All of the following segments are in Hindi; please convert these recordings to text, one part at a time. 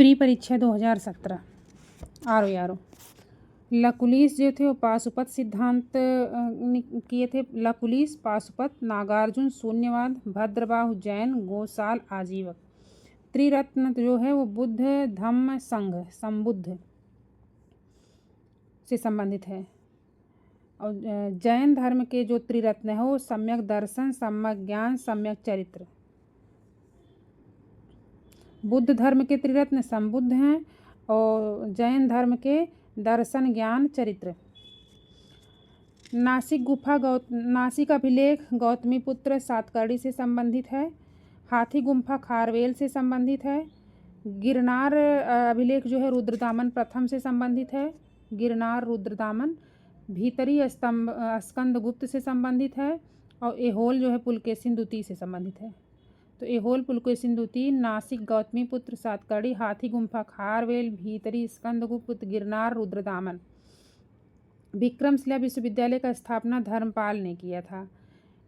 प्री परीक्षा 2017 आरो लकुलिस जो थे वो पाशुपत सिद्धांत किए थे। लकुलिस, पाशुपत, नागार्जुन शून्यवाद, भद्रबाहु जैन, गोसाल आजीवक। त्रिरत्न जो है वो बुद्ध धम्म संघ संबुद्ध से संबंधित है। और जैन धर्म के जो त्रिरत्न है वो सम्यक दर्शन, सम्यक ज्ञान, सम्यक चरित्र। बुद्ध धर्म के त्रिरत्न संबुद्ध हैं और जैन धर्म के दर्शन, ज्ञान, चरित्र। नासिक अभिलेख गौतमीपुत्र सातकर्णी से संबंधित है। हाथी गुम्फा खारवेल से संबंधित है। गिरनार अभिलेख जो है रुद्रदामन प्रथम से संबंधित है। गिरनार रुद्रदामन भीतरी स्कंदगुप्त से संबंधित है। और एहोल जो है पुलकेशिन द्वितीय से संबंधित है। तो एहोल पुलकेशिन द्वितीय, नासिक गौतमीपुत्र सातकर्णी, हाथी गुम्फा खारवेल, भीतरी स्कंदगुप्त, गिरनार रुद्रदामन। विक्रमशिला विश्वविद्यालय का स्थापना धर्मपाल ने किया था।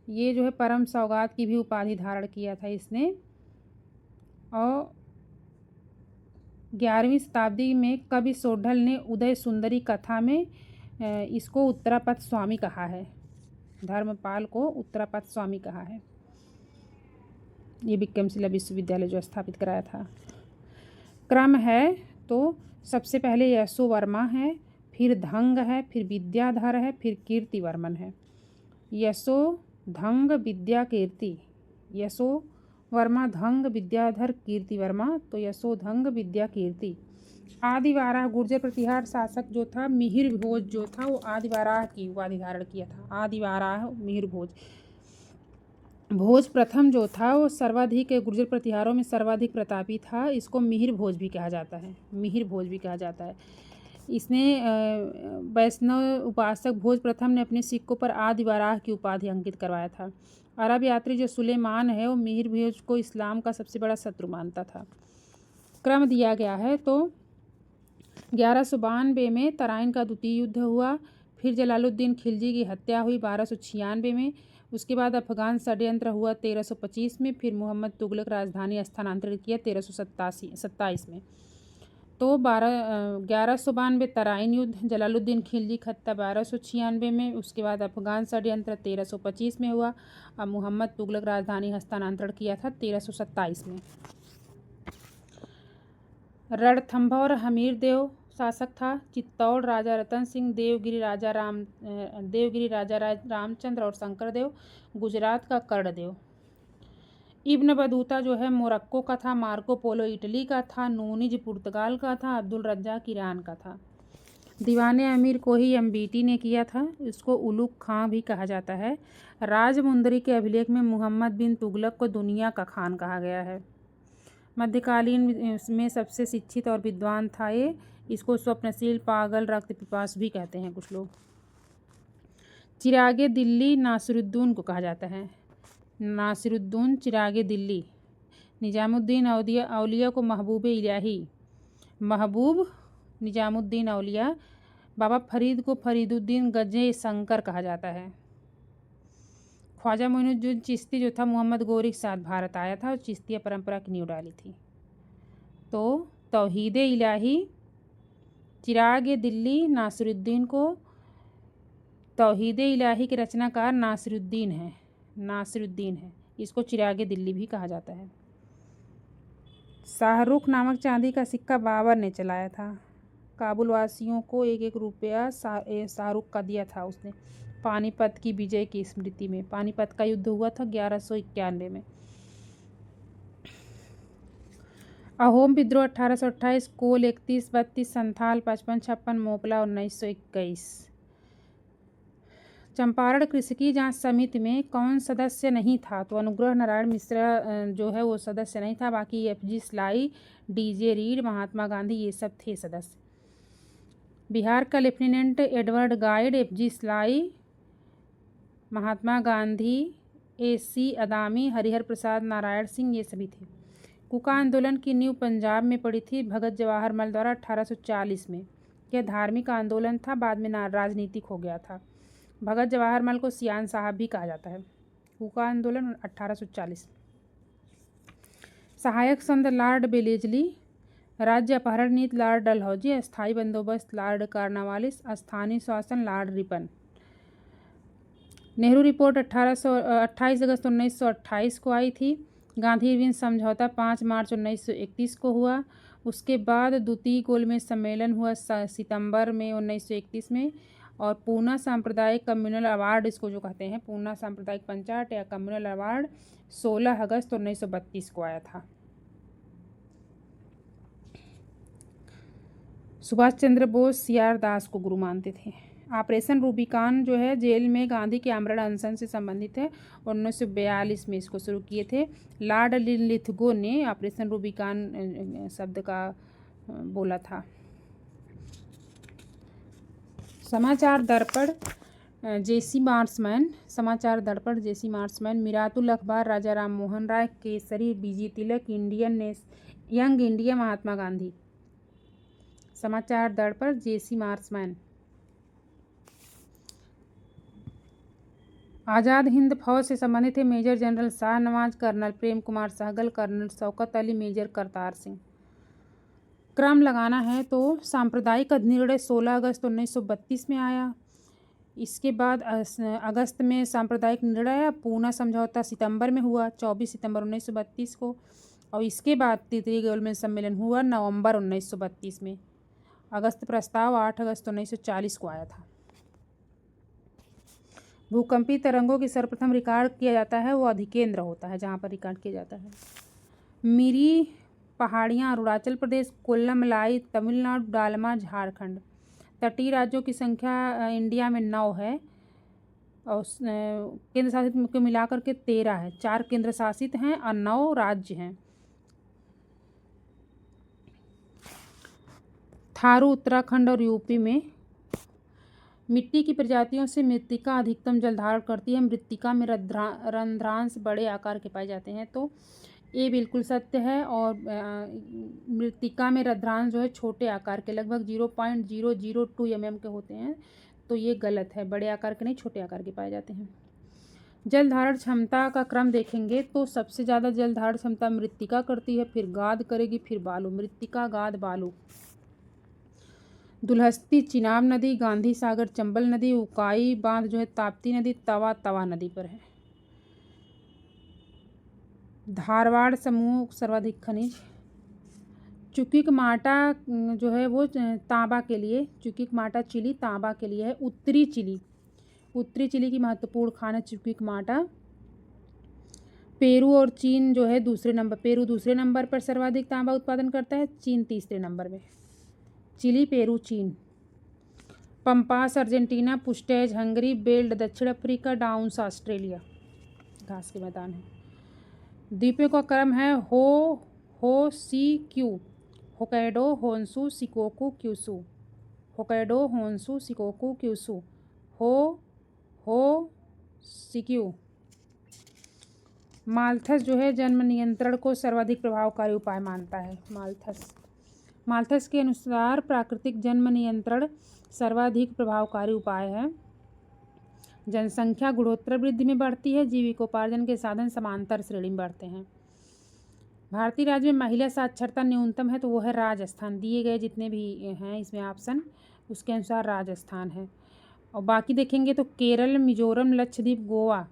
ये जो है परम सौगात की भी उपाधि धारण किया था इसने। और 11वीं शताब्दी में कवि सोढल ने उदय सुंदरी कथा में इसको उत्तरापद स्वामी कहा है। धर्मपाल को उत्तरापद स्वामी कहा है। ये विक्रमशिला विश्वविद्यालय जो स्थापित कराया था। क्रम है तो सबसे पहले यशोवर्मा है, फिर धंग है, फिर विद्याधर है, फिर कीर्तिवर्मन है। यशो, धंग, विद्या, कीर्ति। यशो वर्मा, धंग, विद्याधर, कीर्तिवर्मा। तो यशो, धंग, विद्या, कीर्ति। आदिवाराह गुर्जर प्रतिहार शासक जो था मिहिर भोज जो था वो आदिवाराह की उपाधि धारण किया था। आदिवाराह मिहिर भोज। भोज प्रथम जो था वो सर्वाधिक गुर्जर प्रतिहारों में सर्वाधिक प्रतापी था। इसको मिहिर भोज भी कहा जाता है। मिहिर भोज भी कहा जाता है। इसने वैष्णव उपासक भोज प्रथम ने अपने सिक्कों पर आदिवाराह की उपाधि अंकित करवाया था। अरब यात्री जो सुलेमान है वो मिहिर भोज को इस्लाम का सबसे बड़ा शत्रु मानता था। क्रम दिया गया है तो 1192 में तराइन का द्वितीय युद्ध हुआ। फिर जलालुद्दीन खिलजी की हत्या हुई 1296 में। उसके बाद अफगान षड्यंत्र हुआ 1325 में। फिर मोहम्मद तुगलक राजधानी स्थानांतरित किया 1327 में। तो 1192 तराइन युद्ध, जलालुद्दीन खिलजी की हत्या 1296 में। उसके बाद अफगान षड्यंत्र 1325 में हुआ। अब मोहम्मद तुगलक राजधानी हस्तांतरण किया था 1327 में। रणथंभौर हमीर देव शासक था। चित्तौड़ राजा रतन सिंह, देवगिरी राजा रामचंद्र और शंकर देव, गुजरात का कर्णदेव। इब्न बतूता जो है मोरक्को का था। मार्को पोलो इटली का था। नूनिज पुर्तगाल का था। अब्दुल रज्जाक ईरान का था। दीवाने अमीर को ही एम्बीटी ने किया था। इसको उलुग खां भी कहा जाता है। राजमुंदरी के अभिलेख में मोहम्मद बिन तुगलक को दुनिया का खान कहा गया है। मध्यकालीन में सबसे शिक्षित और विद्वान था ये। इसको स्वप्नशील, पागल, रक्त पिपासु भी कहते हैं कुछ लोग। चिरागे दिल्ली नासिरुद्दौन को कहा जाता है। नासिरुद्दौन, चिरागे दिल्ली। निजामुद्दीन औलिया को महबूब इलाही, महबूब निजामुद्दीन औलिया। बाबा फरीद को फरीदुद्दीन गजे शंकर कहा जाता है। ख्वाजा मोइनुद्दीन चिश्ती जो था मोहम्मद गोरी के साथ भारत आया था और चिश्तिया परंपरा की नींव डाली थी। तो तौहीद इलाही, चिरागे दिल्ली, नासिरुद्दीन को। तौहीद इलाही के रचनाकार नासिरुद्दीन है। इसको चिरागे दिल्ली भी कहा जाता है। शाहरुख नामक चांदी का सिक्का बाबर ने चलाया था। काबुल वासियों को 1-1 रुपया शाहरुख का दिया था उसने पानीपत की विजय की स्मृति में। पानीपत का युद्ध हुआ था 1191 में। अहोम विद्रोह 1828, कोल 31-32, संथाल 55-56, मोपला 1921। चंपारण कृषि जांच समिति में कौन सदस्य नहीं था? तो अनुग्रह नारायण मिश्रा जो है वो सदस्य नहीं था। बाकी FG Sly, DJ Reid, Mahatma Gandhi ये सब थे सदस्य। बिहार का lieutenant Edward Gait, FG Sly, Mahatma Gandhi, AC Adami, Harihar Prasad Narayan Singh ये सभी थे। कुका आंदोलन की नींव पंजाब में पड़ी थी भगत जवाहर मल द्वारा 1840 में। यह धार्मिक आंदोलन था, बाद में राजनीतिक हो गया था। भगत जवाहर मल को सियान साहब भी कहा जाता है। कुका आंदोलन 1840। सहायक संत लॉर्ड बेलेजली, राज्य अपहरण नीति लॉर्ड डलहौजी, अस्थायी बंदोबस्त लॉर्ड कार्नवालिस, स्थानीय शासन लॉर्ड रिपन। नेहरू रिपोर्ट 28 अगस्त 1928 को आई थी। गांधी इरविन समझौता 5 मार्च 1931 को हुआ। उसके बाद द्वितीय गोलमेज सम्मेलन हुआ सितंबर में 1931 में। और पूना सांप्रदायिक कम्युनल अवार्ड, इसको जो कहते हैं पूना सांप्रदायिक पंचायत या कम्युनल अवार्ड, 16 अगस्त 1932 को आया था। सुभाष चंद्र बोस CR दास को गुरु मानते थे। ऑपरेशन रूबिकान जो है जेल में गांधी के आमरण अनशन से संबंधित है और 1942 में इसको शुरू किए थे। लॉर्ड लिथगो ने ऑपरेशन रूबिकान शब्द का बोला था। समाचार दर्पण जेसी मार्समैन, समाचार दर्पण जेसी मार्समैन, मिरातुल अखबार राजा राम मोहन राय, केसरी बीजी तिलक, यंग इंडिया महात्मा गांधी। समाचार दर्पण जेसी मार्समैन। आज़ाद हिंद फौज से संबंधित है major general Shahnawaz, colonel Prem Kumar Sehgal, colonel Shaukat Ali, major Kartar Singh. क्रम लगाना है तो सांप्रदायिक निर्णय 16 अगस्त 1932 में आया। इसके बाद अगस्त में सांप्रदायिक निर्णय आया। पूना समझौता सितंबर में हुआ 24 सितंबर 1932 को। और इसके बाद तृतीय गोलमेज सम्मेलन हुआ नवंबर 1932 में। अगस्त प्रस्ताव 8 अगस्त 1940 को आया था। भूकंपी तरंगों की सर्वप्रथम रिकॉर्ड किया जाता है वो अधिकेंद्र होता है जहाँ पर रिकॉर्ड किया जाता है। मिरी पहाड़ियाँ अरुणाचल प्रदेश, कोल्लमलाई तमिलनाडु, डालमा झारखंड। तटीय राज्यों की संख्या इंडिया में 9 है और केंद्र शासित को मिलाकर के 13 है। 4 केंद्र शासित हैं और 9 राज्य हैं। थारू उत्तराखंड और यूपी में। मिट्टी की प्रजातियों से मृत्तिका अधिकतम जल धारण करती है। मृत्तिका में रंध्रांश बड़े आकार के पाए जाते हैं, तो ये बिल्कुल सत्य है। और मृत्तिका में रंध्रांश जो है छोटे आकार के लगभग 0.002 mm के होते हैं, तो ये गलत है। बड़े आकार के नहीं, छोटे आकार के पाए जाते हैं। जल धारण क्षमता का क्रम देखेंगे तो सबसे ज़्यादा जल धारण क्षमता मृत्तिका करती है, फिर गाद करेगी, फिर बालू। मृत्तिका, गाद, बालू। दुल्हस्ती चिनाब नदी, गांधी सागर चंबल नदी, उकाई बांध जो है ताप्ती नदी, तवा नदी पर है। धारवाड़ समूह सर्वाधिक खनिज। चुकिक माटा जो है वो तांबा के लिए, चुकिक माटा चिली तांबा के लिए है। उत्तरी चिली की महत्वपूर्ण खान है चुकिक माटा। पेरू और चीन जो है दूसरे नंबर, पेरू दूसरे नंबर पर सर्वाधिक तांबा उत्पादन करता है, चीन तीसरे नंबर में। चिली, पेरू, चीन। Pampas Argentina, puszta Hungary, veld दक्षिण अफ्रीका, डाउन्स ऑस्ट्रेलिया। घास के मैदान है। द्वीपों का क्रम है हो सी क्यू, Hokkaido, Honshu, Shikoku, Kyushu. Hokkaido, Honshu, Shikoku, Kyushu. हो सिक्यू। माल्थस जो है जन्म नियंत्रण को सर्वाधिक प्रभावकारी उपाय मानता है। माल्थस के अनुसार प्राकृतिक जन्म नियंत्रण सर्वाधिक प्रभावकारी उपाय है। जनसंख्या गुणोत्तर वृद्धि में बढ़ती है, जीविकोपार्जन के साधन समांतर श्रेणी में बढ़ते हैं। भारतीय राज्य में महिला साक्षरता न्यूनतम है तो वो है राजस्थान। दिए गए जितने भी हैं इसमें ऑप्शन, उसके अनुसार राजस्थान है। और बाकी देखेंगे तो केरल, मिजोरम, लक्षद्वीप, गोवा,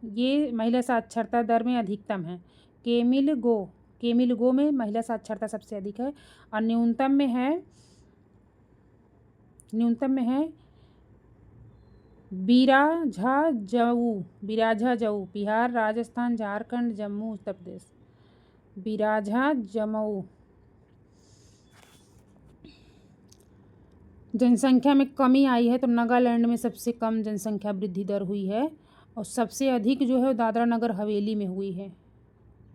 ये महिला साक्षरता दर में अधिकतम है। केमिलगो में महिला साक्षरता सबसे अधिक है। और न्यूनतम में है बिराझाजऊ, बिहार, राजस्थान, झारखंड, जम्मू, उत्तर प्रदेश। बिराझाजमऊ। जनसंख्या में कमी आई है तो नागालैंड में सबसे कम जनसंख्या वृद्धि दर हुई है और सबसे अधिक जो है दादरा नगर हवेली में हुई है।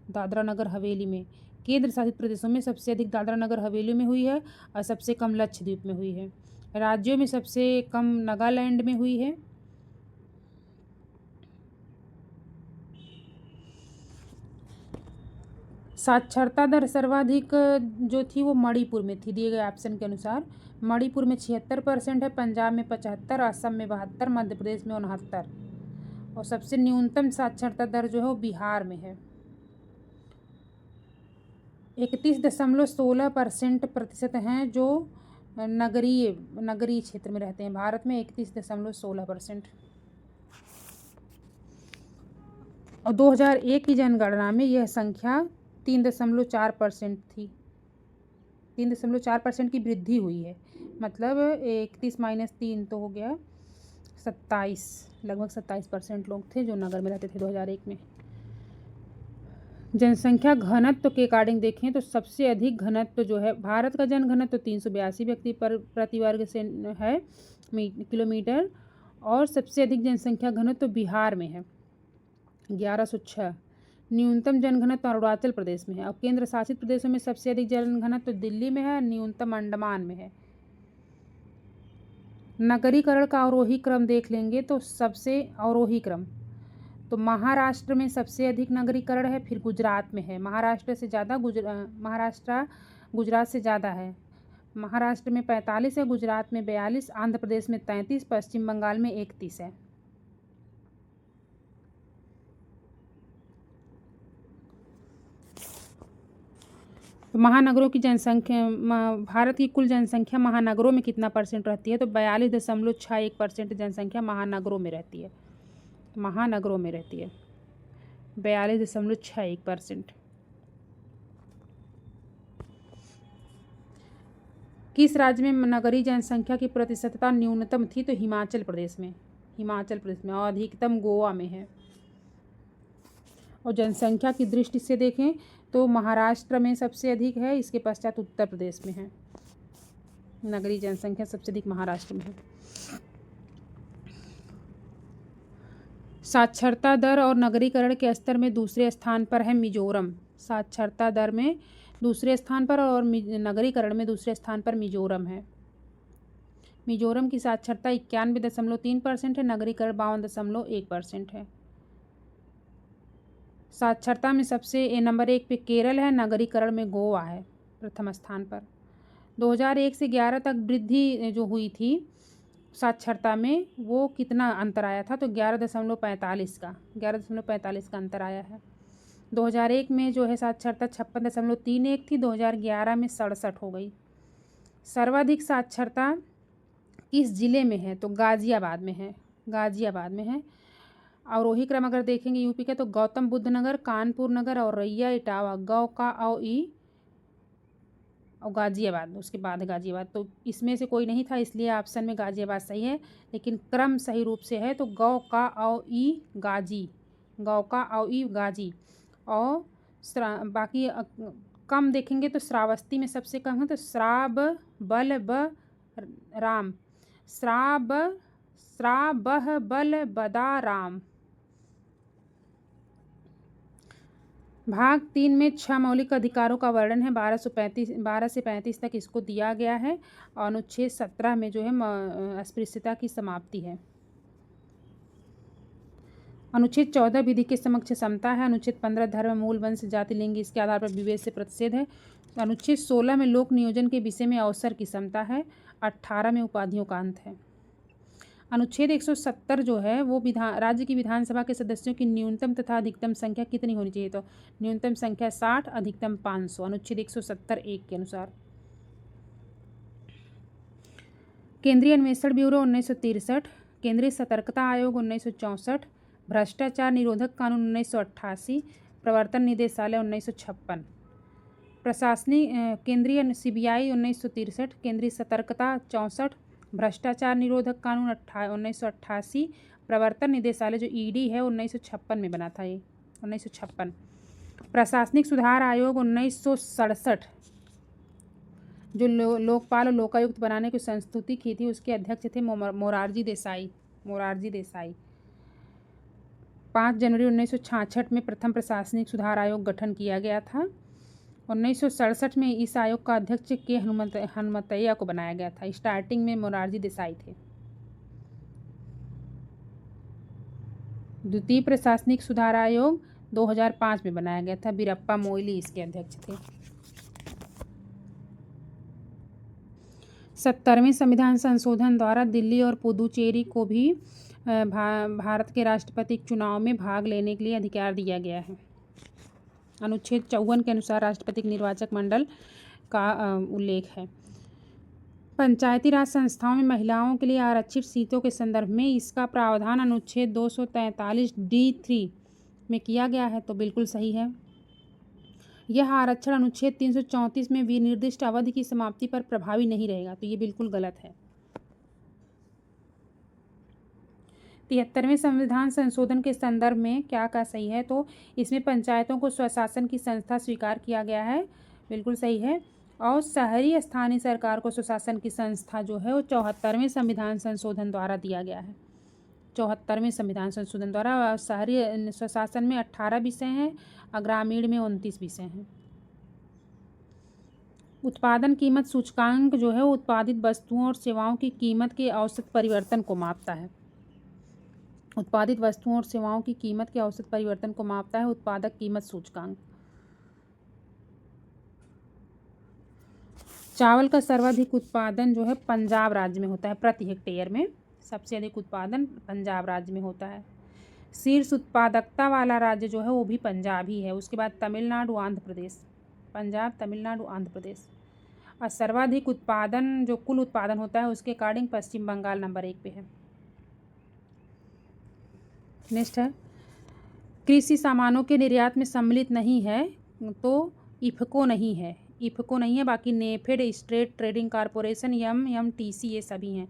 दादरा नगर हवेली में, केंद्र शासित प्रदेशों में सबसे अधिक दादरा नगर हवेली में हुई है और सबसे कम लक्षद्वीप में हुई है। राज्यों में सबसे कम नागालैंड में हुई है। साक्षरता दर सर्वाधिक जो थी वो मणिपुर में थी, दिए गए ऑप्शन के अनुसार। मणिपुर में 76% है, पंजाब में 75, असम में 72, मध्य प्रदेश में 69। और सबसे न्यूनतम साक्षरता दर जो है वो बिहार में है। 31.16% हैं जो नगरीय क्षेत्र में रहते हैं। भारत में 31.16%। और 2001 की जनगणना में यह संख्या 3.4% थी। 3.4% की वृद्धि हुई है। मतलब 31 माइनस 3 तो हो गया 27, लगभग 27% लोग थे जो नगर में रहते थे 2001 में। जनसंख्या घनत्व के अकॉर्डिंग देखें तो सबसे अधिक घनत्व जो है भारत का जनघनत्व 382 व्यक्ति प्रति वर्ग से है किलोमीटर, और सबसे अधिक जनसंख्या घनत्व बिहार में है 1106। न्यूनतम जनघनत्व अरुणाचल प्रदेश में है। और केंद्र शासित प्रदेशों में सबसे अधिक जनघनत्व दिल्ली में है, न्यूनतम अंडमान में है। नगरीकरण का अवरोही क्रम देख लेंगे तो सबसे अवरोही क्रम तो महाराष्ट्र में सबसे अधिक नगरीकरण है, फिर गुजरात में है। महाराष्ट्र गुजरात से ज़्यादा है। महाराष्ट्र में 45 है, गुजरात में 42, आंध्र प्रदेश में 33, पश्चिम बंगाल में 31 है। तो महानगरों की जनसंख्या, भारत की कुल जनसंख्या महानगरों में कितना परसेंट रहती है? तो 42.61% जनसंख्या महानगरों में रहती है। 42.61%। किस राज्य में नगरीय जनसंख्या की प्रतिशतता न्यूनतम थी? तो हिमाचल प्रदेश में और अधिकतम गोवा में है। और जनसंख्या की दृष्टि से देखें तो महाराष्ट्र में सबसे अधिक है, इसके पश्चात उत्तर प्रदेश में है। नगरीय जनसंख्या सबसे अधिक महाराष्ट्र में है। साक्षरता दर और नगरीकरण के स्तर में दूसरे स्थान पर है मिजोरम। साक्षरता दर में दूसरे स्थान पर और नगरीकरण में दूसरे स्थान पर मिजोरम है। मिजोरम की साक्षरता 91.3% है, नगरीकरण 52.1% है। साक्षरता में सबसे नंबर 1 पे केरल है, नगरीकरण में गोवा है प्रथम स्थान पर। 2001 से 11 तक वृद्धि जो हुई थी साक्षरता में, वो कितना अंतर आया था? तो 11.45 का अंतर आया है। 2001 में जो है साक्षरता 56.31 थी, 2011 में 67 हो गई। सर्वाधिक साक्षरता किस जिले में है? तो गाजियाबाद में है। अवरोही क्रम अगर देखेंगे यूपी का तो गौतम बुद्ध नगर, कानपुर नगर, औरैया, इटावा, गौ का औ ई और गाजियाबाद, उसके बाद है गाजियाबाद। तो इसमें से कोई नहीं था, इसलिए ऑप्शन में गाजियाबाद सही है। लेकिन क्रम सही रूप से है तो गौ का औ ई गाजी। और बाकी कम देखेंगे तो श्रावस्ती में सबसे कम है, तो श्राब बल ब राम, श्राबह बल बदा राम। भाग 3 में 6 मौलिक अधिकारों का वर्णन है। 12 से 35 तक इसको दिया गया है। और अनुच्छेद 17 में जो है अस्पृश्यता की समाप्ति है। अनुच्छेद 14 विधि के समक्ष समता है। अनुच्छेद 15 धर्म, मूल, वंश, जाति, लिंग इसके आधार पर विवेक से प्रतिषेध है। अनुच्छेद 16 में लोक नियोजन के विषय में अवसर की समता है। 18 में उपाधियों का अंत है। अनुच्छेद 170 जो है वो राज्य की विधानसभा के सदस्यों की न्यूनतम तथा अधिकतम संख्या कितनी होनी चाहिए? तो न्यूनतम संख्या 60, अधिकतम 500, अनुच्छेद 170(1) के अनुसार। केंद्रीय अन्वेषण ब्यूरो 1963, केंद्रीय सतर्कता आयोग 1964, भ्रष्टाचार निरोधक कानून 1988, प्रवर्तन निदेशालय 1956, प्रशासनिक केंद्रीय CBI 1963, केंद्रीय सतर्कता 64, भ्रष्टाचार निरोधक कानून 1988, प्रवर्तन निदेशालय जो ED है 1956 में बना था, ये 1956। प्रशासनिक सुधार आयोग 1967 जो लोकपाल और लोकायुक्त बनाने की संस्तुति की थी, उसके अध्यक्ष थे मोरारजी देसाई। 5 जनवरी 1966 में प्रथम प्रशासनिक सुधार आयोग गठन किया गया था। 1967 में इस आयोग का अध्यक्ष के हनुमतैया को बनाया गया था। स्टार्टिंग में मोरारजी देसाई थे। द्वितीय प्रशासनिक सुधार आयोग 2005 में बनाया गया था। वीरप्पा मोइली इसके अध्यक्ष थे। 70वें संविधान संशोधन द्वारा दिल्ली और पुदुचेरी को भी भारत के राष्ट्रपति चुनाव में भाग लेने के लिए अधिकार दिया गया है। अनुच्छेद 54 के अनुसार राष्ट्रपति के निर्वाचक मंडल का उल्लेख है। पंचायती राज संस्थाओं में महिलाओं के लिए आरक्षित सीटों के संदर्भ में इसका प्रावधान अनुच्छेद 243D3 में किया गया है, तो बिल्कुल सही है। यह आरक्षण अनुच्छेद 334 में विनिर्दिष्ट अवधि की समाप्ति पर प्रभावी नहीं रहेगा, तो ये बिल्कुल गलत है। 73वें संविधान संशोधन के संदर्भ में क्या सही है, तो इसमें पंचायतों को स्वशासन की संस्था स्वीकार किया गया है, बिल्कुल सही है। और शहरी स्थानीय सरकार को स्वशासन की संस्था जो है वो 74वें संविधान संशोधन द्वारा दिया गया है। 74वें संविधान संशोधन द्वारा शहरी स्वशासन में 18 विषय हैं और ग्रामीण में 29 विषय हैं। उत्पादन कीमत सूचकांक जो है वो उत्पादित वस्तुओं और सेवाओं की कीमत के औसत परिवर्तन को मापता है। उत्पादित वस्तुओं और सेवाओं की कीमत के औसत परिवर्तन को मापता है उत्पादक कीमत सूचकांक। चावल का सर्वाधिक उत्पादन जो है पंजाब राज्य में होता है, प्रति हेक्टेयर में सबसे अधिक उत्पादन पंजाब राज्य में होता है। शीर्ष उत्पादकता वाला राज्य जो है वो भी पंजाब ही है, उसके बाद तमिलनाडु, आंध्र प्रदेश। पंजाब, तमिलनाडु, आंध्र प्रदेश। और सर्वाधिक उत्पादन जो कुल उत्पादन होता है उसके अकॉर्डिंग पश्चिम बंगाल नंबर 1 पे है। नेक्स्ट है, कृषि सामानों के निर्यात में सम्मिलित नहीं है, तो इफको नहीं है। इफको नहीं है, बाकी NAFED, state trading corporation, MMTC ये सभी हैं।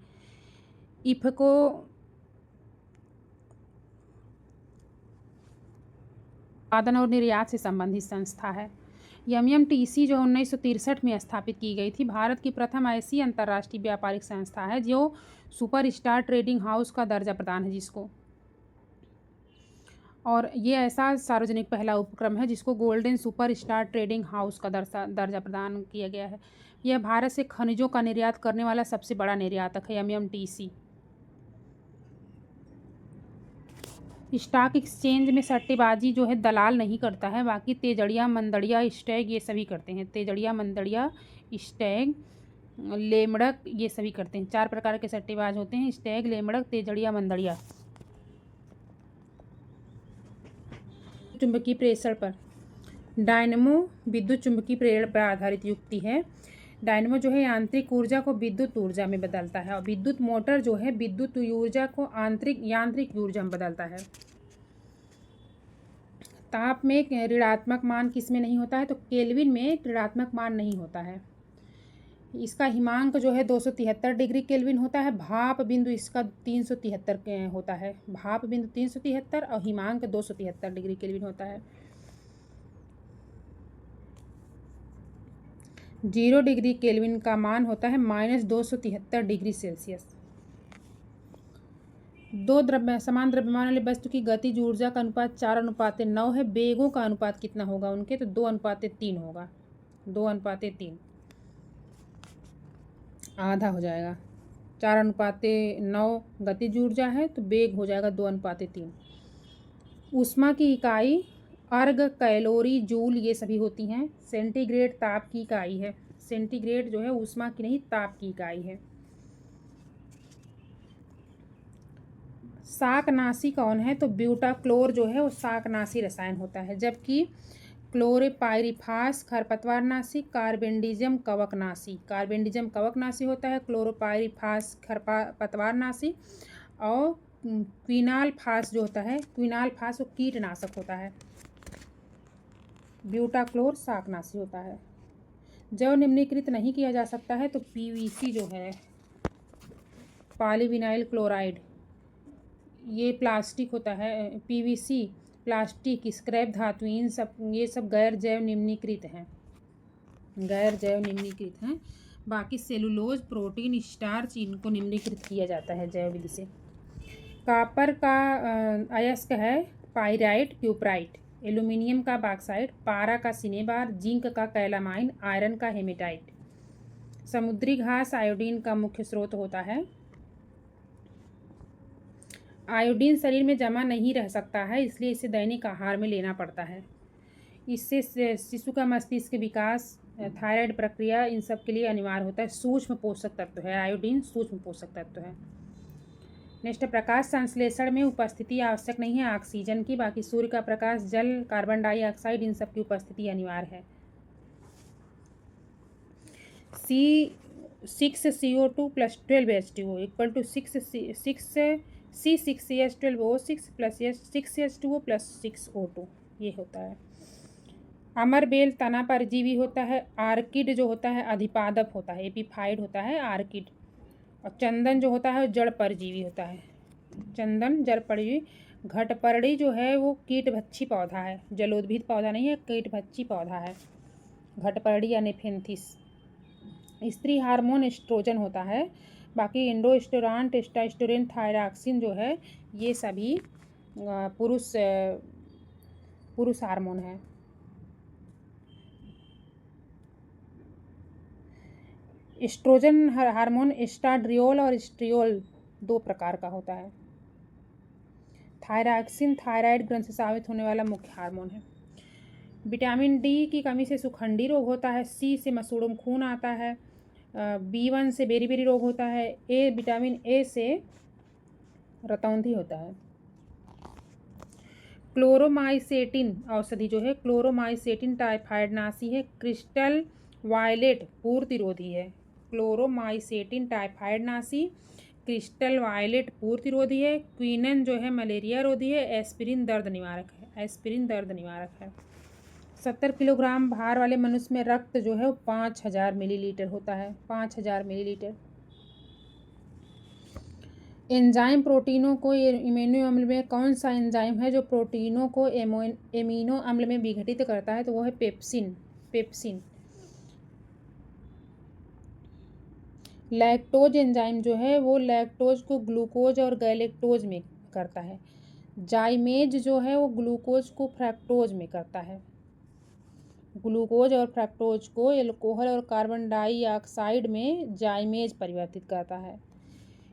इफको उत्पादन और निर्यात से संबंधित संस्था है। MMTC जो 1963 में स्थापित की गई थी, भारत की प्रथम ऐसी अंतर्राष्ट्रीय व्यापारिक संस्था है जो सुपर स्टार ट्रेडिंग हाउस का दर्जा प्रदान है जिसको, और ये ऐसा सार्वजनिक पहला उपक्रम है जिसको golden super star trading house का दर्जा प्रदान किया गया है। यह भारत से खनिजों का निर्यात करने वाला सबसे बड़ा निर्यातक है MMTC। स्टॉक एक्सचेंज में सट्टेबाजी जो है दलाल नहीं करता है, बाकी तेजड़िया, मंदड़िया, स्टैग ये सभी करते हैं। तेजड़िया, मंदड़िया, स्टैग, लेमड़क ये सभी करते हैं। 4 प्रकार के सट्टेबाज होते हैं, स्टैग, लेमड़क, तेजड़िया, मंदड़िया। चुंबकीय प्रेषण पर डायनमो विद्युत चुंबकीय प्रेरण पर आधारित युक्ति है। डायनमो जो है यांत्रिक ऊर्जा को विद्युत ऊर्जा में बदलता है और विद्युत मोटर जो है विद्युत ऊर्जा को यांत्रिक ऊर्जा में बदलता है। ताप में ऋणात्मक मान किस में नहीं होता है, तो केल्विन में ऋणात्मक मान नहीं होता है। इसका हिमांक जो है 273 डिग्री केल्विन होता है। भाप बिंदु इसका 373 होता है। भाप बिंदु 373 और हिमांक 273 डिग्री केल्विन होता है। 0 डिग्री केल्विन का मान होता है -273 डिग्री सेल्सियस। दो समान द्रव्यमान वाले वस्तु की गतिज ऊर्जा का अनुपात 4:9 है। बेगों का अनुपात कितना होगा उनके, तो 2:3 होगा। 2:3 आधा हो जाएगा। 4:9 गतिज ऊर्जा है तो बेग हो जाएगा 2:3। ऊष्मा की इकाई अर्ग, कैलोरी, जूल ये सभी होती हैं। सेंटीग्रेड ताप की इकाई है। सेंटीग्रेड जो है ऊष्मा की नहीं, ताप की इकाई है। शाकनाशी कौन है, तो ब्यूटाक्लोर जो है वो शाकनाशी रसायन होता है, जबकि क्लोरोपाइरिफास खरपतवारनाशी, कार्बेंडिजम कवकनाशी। कार्बेंडिजम कवकनाशी होता है, क्लोरोपाइरिफास खरपतवारनाशी, और क्विनालफास जो होता है, क्विनालफास वो कीटनाशक होता है। ब्यूटाक्लोर शाकनाशी होता है। जब निम्नीकृत नहीं किया जा सकता है तो PVC जो है, पॉलीविनाइल क्लोराइड, ये प्लास्टिक होता है। PVC प्लास्टिक, स्क्रैप धातु, ये सब गैर जैव निम्नीकृत हैं। गैर जैव निम्नीकृत हैं। बाकी सेलुलोज, प्रोटीन, स्टार्च इनको निम्नीकृत किया जाता है जैव विधि से। कॉपर का अयस्क है पाइराइट, क्यूप्राइट। एल्यूमिनियम का बॉक्साइट, पारा का सिनेबार, जिंक का कैलामाइन, आयरन का हेमेटाइट। समुद्री घास आयोडीन का मुख्य स्रोत होता है। आयोडीन शरीर में जमा नहीं रह सकता है, इसलिए इसे दैनिक आहार में लेना पड़ता है। इससे शिशु का मस्तिष्क विकास, थायराइड प्रक्रिया, इन सब के लिए अनिवार्य होता है। सूक्ष्म पोषक तत्व है आयोडीन, सूक्ष्म पोषक तत्व है। नेक्स्ट, प्रकाश संश्लेषण में उपस्थिति आवश्यक नहीं है ऑक्सीजन की, बाकी सूर्य का प्रकाश, जल, कार्बन डाइऑक्साइड, इन सब की उपस्थिति अनिवार्य है। C6CO2 + 12H2O = 6C6H12O6 + 6H2O + 6O2 ये होता है। अमरबेल तना परजीवी होता है। आर्किड जो होता है अधिपादप होता है, एपीफाइड होता है आर्किड। और चंदन जो होता है वो जड़ परजीवी होता है। चंदन जड़ परजीवी। घटपर्णी जो है वो कीटभक्षी पौधा है, जलोद्भिद पौधा नहीं है, कीटभक्षी पौधा है घटपर्णी या नेफेंथिस। स्त्री हार्मोन एस्ट्रोजन होता है, बाकी इंडोस्टेरॉन, टेस्टोस्टेरोन, थायरॉक्सिन जो है ये सभी पुरुष हार्मोन है। एस्ट्रोजन हार्मोन एस्ट्राडियोल और एस्ट्रियोल 2 प्रकार का होता है। थायरॉक्सिन थायराइड ग्रंथ से साबित होने वाला मुख्य हार्मोन है। विटामिन डी की कमी से सुखंडी रोग होता है। सी से मसूड़म खून आता है। B1 से बेरी रोग होता है। विटामिन ए से रतौंधी होता है। क्लोरोमाइसेटिन औषधि जो है, क्लोरोमाइसेटिन टाइफाइडनाशी है। क्रिस्टल वायलेट पूर्तिरोधी है। क्लोरोमाइसेटिन टाइफाइडनाशी, क्रिस्टल वायलेट पूर्तिरोधी है। क्विनन जो है मलेरिया रोधी है। एस्पिरिन दर्द निवारक है। एस्पिरिन दर्द निवारक है। 70 किलोग्राम भार वाले मनुष्य में रक्त जो है वो 5000 मिलीलीटर होता है। 5000 मिलीलीटर। एंजाइम प्रोटीनों को एमिनो अम्ल में, कौन सा एंजाइम है जो प्रोटीनों को एमिनो अम्ल में विघटित करता है, तो वो है पेप्सिन। पेप्सिन। लैक्टोज एंजाइम जो है वो लैक्टोज को ग्लूकोज और गैलेक्टोज में करता है। जाइमेज जो है वो ग्लूकोज को फ्रक्टोज में करता है। ग्लूकोज और फ्रक्टोज को एल्कोहल और कार्बन डाइऑक्साइड में जाइमेज परिवर्तित करता है।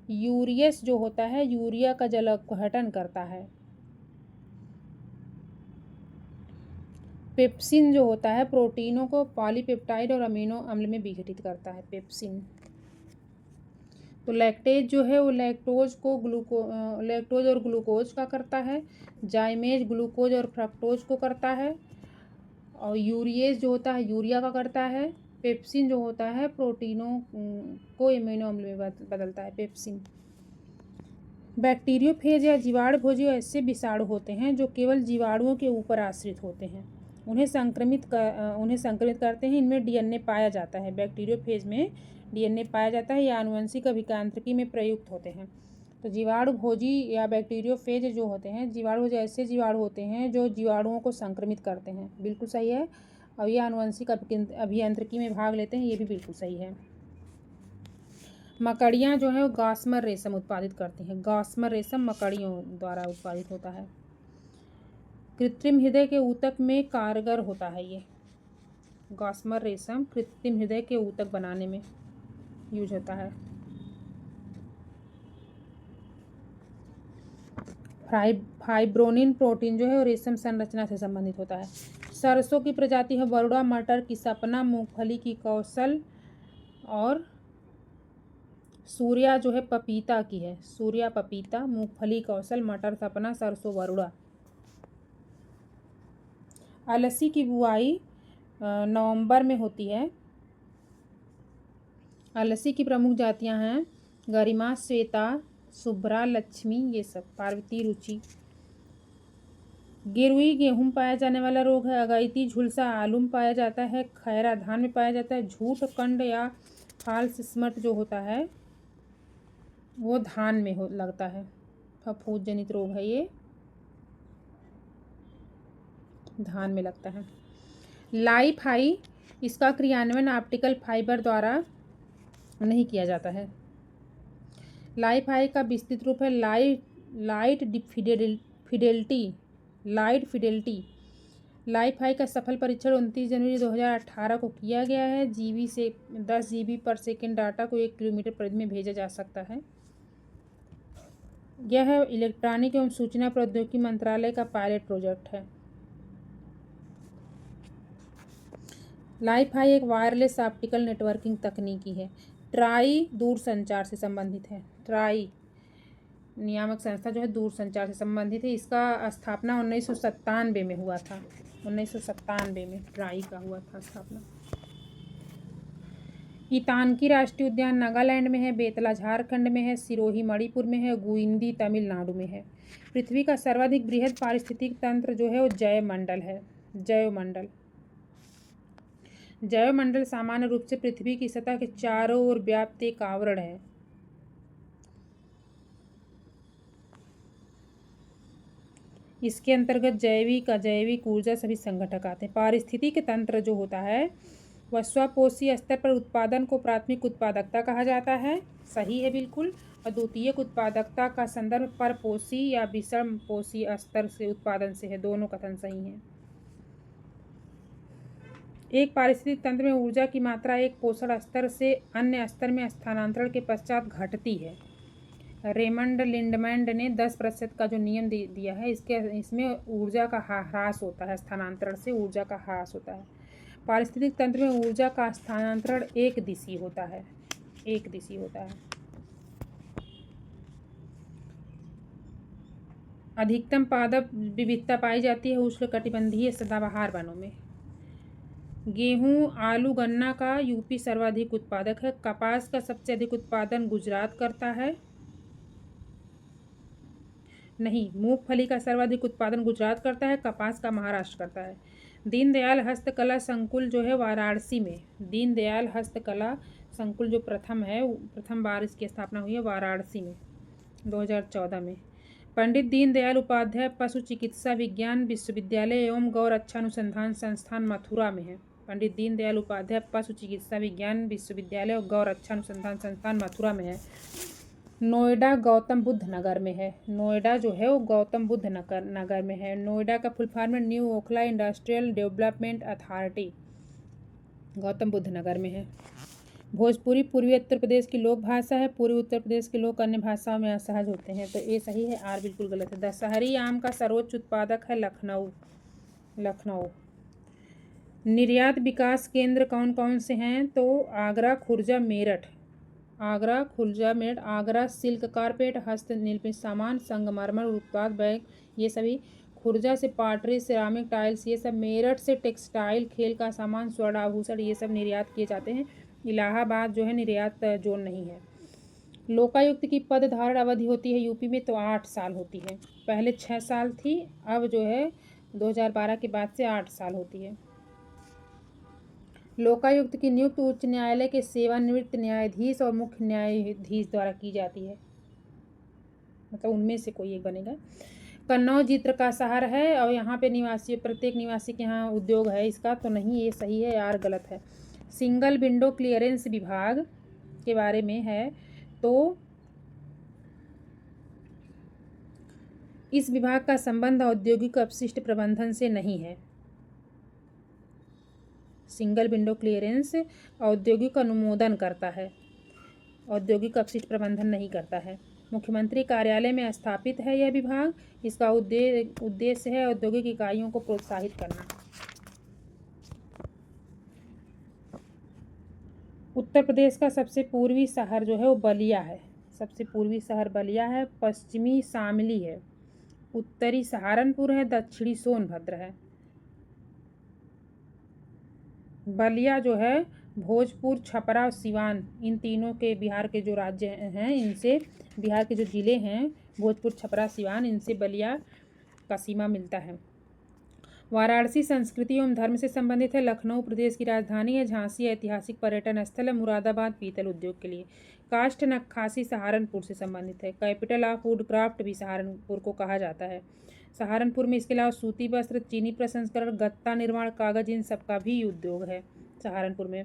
यूरियस जो होता है यूरिया का जल अपघटन करता है। पेप्सिन जो होता है प्रोटीनों को पॉलीपेप्टाइड और अमीनो अम्ल में विघटित करता है। पेप्सिन। तो लैक्टेज जो है वो लैक्टोज और ग्लूकोज का करता है। जाइमेज ग्लूकोज और फ्रक्टोज को करता है। और यूरियस जो होता है यूरिया का करता है। पेप्सिन जो होता है प्रोटीनों को एमिनो अम्ल में बदलता है। पेप्सिन। बैक्टीरियोफेज या जीवाणु भोजी ऐसे विषाणु होते हैं जो केवल जीवाणुओं के ऊपर आश्रित होते हैं, उन्हें संक्रमित करते हैं। इनमें डीएनए पाया जाता है। बैक्टीरियोफेज में डीएनए पाया जाता है या आनुवंशिक अभियांत्रिकी में प्रयुक्त होते हैं। तो जीवाणु भोजी या बैक्टीरियोफेज जो होते हैं, जीवाणु भोजी ऐसे जीवाणु होते हैं जो जीवाणुओं को संक्रमित करते हैं। बिल्कुल सही है। और ये आनुवंशिक अभियांत्रिकी में भाग लेते हैं, ये भी बिल्कुल सही है। मकड़ियाँ जो है वो गॉसमर रेशम उत्पादित करती हैं। गॉसमर रेशम मकड़ियों द्वारा उत्पादित होता है। कृत्रिम हृदय के ऊतक में कारगर होता है ये गॉसमर रेशम। कृत्रिम हृदय के ऊतक बनाने में यूज होता है। फाइब्रोनिन प्रोटीन जो है वो रेशम संरचना से संबंधित होता है। सरसों की प्रजाति है बरुड़ा, मटर की सपना, मूंगफली की कौशल और सूर्या जो है पपीता की है। सूर्या पपीता, मूंगफली कौशल, मटर सपना, सरसों बरुड़ा। अलसी की बुआई नवंबर में होती है। अलसी की प्रमुख जातियां हैं गरिमा, श्वेता, शुभ्रा, लक्ष्मी, ये सब। पार्वती, रुचि। गिरुई गेहूं पाया जाने वाला रोग है। अगैती झुलसा आलू में पाया जाता है। खैरा धान में पाया जाता है। झूठ कंड या फाल्स स्मर्ट जो होता है वो धान में लगता है। फफूंद जनित रोग है ये, धान में लगता है। लाइफाई, इसका क्रियान्वयन ऑप्टिकल फाइबर द्वारा नहीं किया जाता है। लाइफाई का विस्तृत रूप है लाइट फिडेलिटी। लाइफाई का सफल परीक्षण 29 जनवरी 2018 को किया गया है। जीबी से 10 GB पर सेकेंड डाटा को 1 किलोमीटर परिधि में भेजा जा सकता है। यह इलेक्ट्रॉनिक एवं सूचना प्रौद्योगिकी मंत्रालय का पायलट प्रोजेक्ट है। लाइफाई एक वायरलेस ऑप्टिकल नेटवर्किंग तकनीकी है। ट्राई दूरसंचार से संबंधित है। ट्राई नियामक संस्था जो है दूरसंचार से संबंधित है। इसका स्थापना 1997 में हुआ था। 1997 में ट्राई का हुआ था स्थापना। ईतानकी राष्ट्रीय उद्यान नागालैंड में है, बेतला झारखंड में है, सिरोही मणिपुर में है, गुइंदी तमिलनाडु में है। पृथ्वी का सर्वाधिक बृहद पारिस्थितिक तंत्र जो है वो जैवमंडल है। जैवमंडल जैवमंडल सामान्य रूप से पृथ्वी की सतह के चारों ओर व्याप्त एक आवरण है। इसके अंतर्गत जैविक अजैविक ऊर्जा सभी संघटक आते हैं। पारिस्थितिक तंत्र जो होता है वह स्वपोषी स्तर पर उत्पादन को प्राथमिक उत्पादकता कहा जाता है। सही है बिल्कुल। और द्वितीयक उत्पादकता का संदर्भ परपोषी या विषम पोषी स्तर से उत्पादन से है। दोनों कथन सही हैं। एक पारिस्थितिक तंत्र में ऊर्जा की मात्रा एक पोषण स्तर से अन्य स्तर में स्थानांतरण के पश्चात घटती है। रेमंड लिंडमैंड ने 10% का जो नियम दिया है इसमें ऊर्जा का ह्रास होता है। स्थानांतरण से ऊर्जा का ह्रास होता है। पारिस्थितिक तंत्र में ऊर्जा का स्थानांतरण एक दिशी होता है। एक दिशी होता है। अधिकतम पादप विविधता पाई जाती है उष्णकटिबंधीय सदाबहार वनों में। गेहूं, आलू, गन्ना का यूपी सर्वाधिक उत्पादक है। कपास का सबसे अधिक उत्पादन गुजरात करता है। नहीं, मूंगफली का सर्वाधिक उत्पादन गुजरात करता है। कपास का महाराष्ट्र करता है। दीनदयाल हस्तकला संकुल जो है वाराणसी में। दीनदयाल हस्तकला संकुल जो प्रथम बार इसकी स्थापना हुई है वाराणसी में 2014 में। पंडित दीनदयाल उपाध्याय पशु चिकित्सा विज्ञान विश्वविद्यालय एवं गौ रक्षा अनुसंधान संस्थान मथुरा में है। पंडित दीनदयाल उपाध्याय पशु चिकित्सा विज्ञान विश्वविद्यालय और गौ रक्षा अनुसंधान संस्थान मथुरा में है। नोएडा गौतम बुद्ध नगर में है। नोएडा जो है वो गौतम बुद्ध नगर में है। नोएडा का फुल फॉर्म है new Okhla industrial development authority. Gautam Buddh Nagar में है। भोजपुरी पूर्वी उत्तर प्रदेश की लोक भाषा है। पूर्वी उत्तर प्रदेश के लोग अन्य भाषाओं में असहज होते हैं, तो ए सही है, आर बिल्कुल गलत है। दशहरी आम का सर्वोच्च उत्पादक है लखनऊ। लखनऊ। निर्यात विकास केंद्र कौन कौन से हैं? तो आगरा, खुर्जा, मेरठ। आगरा, खुर्जा, मेरठ। आगरा सिल्क कारपेट, हस्त निर्मित सामान, संगमरमर उत्पाद, बैग, ये सभी। खुर्जा से पॉटरी, सिरामिक, टाइल्स, ये सब। मेरठ से टेक्सटाइल, खेल का सामान, स्वर्ण आभूषण, ये सब निर्यात किए जाते हैं। इलाहाबाद जो है निर्यात जोन नहीं है। लोकायुक्त की पद धारण अवधि होती है यूपी में तो 8 साल होती है। पहले 6 साल थी, अब जो है 2012 के बाद से 8 साल होती है। लोकायुक्त की नियुक्त उच्च न्यायालय के सेवानिवृत्त न्यायाधीश और मुख्य न्यायाधीश द्वारा की जाती है, मतलब उनमें से कोई एक बनेगा। कन्नौज चित्र का शहर है और यहाँ पे प्रत्येक निवासी के यहाँ उद्योग है इसका, तो नहीं, ये सही है, यार गलत है। सिंगल विंडो क्लियरेंस विभाग के बारे में है, तो इस विभाग का संबंध औद्योगिक अपशिष्ट प्रबंधन से नहीं है। सिंगल विंडो क्लियरेंस औद्योगिक अनुमोदन करता है, औद्योगिक अपशिष्ट प्रबंधन नहीं करता है। मुख्यमंत्री कार्यालय में स्थापित है यह विभाग। इसका उद्देश्य है औद्योगिक इकाइयों को प्रोत्साहित करना। उत्तर प्रदेश का सबसे पूर्वी शहर जो है वो बलिया है। सबसे पूर्वी शहर बलिया है। पश्चिमी शामली है। उत्तरी सहारनपुर है। दक्षिणी सोनभद्र है। बलिया जो है भोजपुर, छपरा और सिवान, इन तीनों के बिहार के जो राज्य हैं, इनसे बिहार के जो ज़िले हैं भोजपुर, छपरा, सिवान, इनसे बलिया का सीमा मिलता है। वाराणसी संस्कृति एवं धर्म से संबंधित है। लखनऊ प्रदेश की राजधानी है। झांसी ऐतिहासिक पर्यटन स्थल है। मुरादाबाद पीतल उद्योग के लिए। काष्ठ नक्काशी सहारनपुर से संबंधित है। कैपिटल ऑफ वुडक्राफ्ट भी सहारनपुर को कहा जाता है। सहारनपुर में इसके अलावा सूती वस्त्र, चीनी प्रसंस्करण, गत्ता निर्माण, कागज, इन सब का भी उद्योग है सहारनपुर में।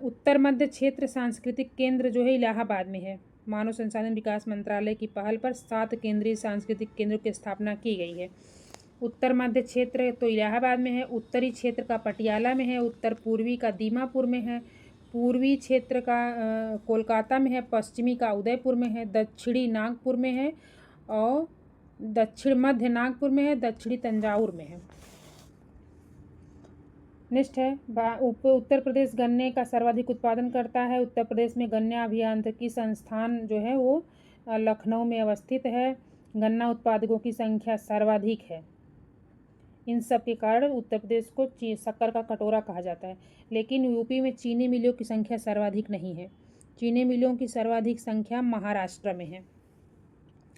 उत्तर मध्य क्षेत्र सांस्कृतिक केंद्र जो है इलाहाबाद में है। मानव संसाधन विकास मंत्रालय की पहल पर 7 केंद्रीय सांस्कृतिक केंद्रों की स्थापना की गई है। उत्तर मध्य क्षेत्र तो इलाहाबाद में है। उत्तरी क्षेत्र का पटियाला में है। उत्तर पूर्वी का दीमापुर में है। पूर्वी क्षेत्र का कोलकाता में है। पश्चिमी का उदयपुर में है। दक्षिणी नागपुर में है और दक्षिण मध्य नागपुर में है। दक्षिणी तंजावुर में है। नेक्स्ट है उत्तर प्रदेश गन्ने का सर्वाधिक उत्पादन करता है। उत्तर प्रदेश में गन्ना अभियांत्रिकी संस्थान जो है वो लखनऊ में अवस्थित है। गन्ना उत्पादकों की संख्या सर्वाधिक है। इन सब के कारण उत्तर प्रदेश को शक्कर का कटोरा कहा जाता है। लेकिन यूपी में चीनी मिलों की संख्या सर्वाधिक नहीं है। चीनी मिलों की सर्वाधिक संख्या महाराष्ट्र में है।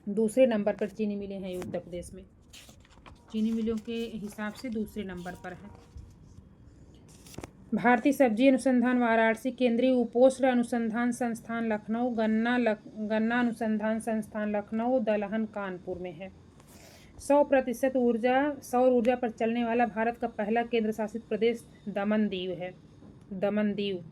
दूसरे नंबर पर चीनी मिलें हैं उत्तर प्रदेश में। चीनी मिलों के हिसाब से दूसरे नंबर पर है। भारतीय सब्जी अनुसंधान वाराणसी, केंद्रीय उपोष्ण अनुसंधान संस्थान लखनऊ, गन्ना अनुसंधान संस्थान लखनऊ, दलहन कानपुर में है। 100% सौर ऊर्जा पर चलने वाला भारत का पहला केंद्र शासित प्रदेश दमन दीव है। दमन दीव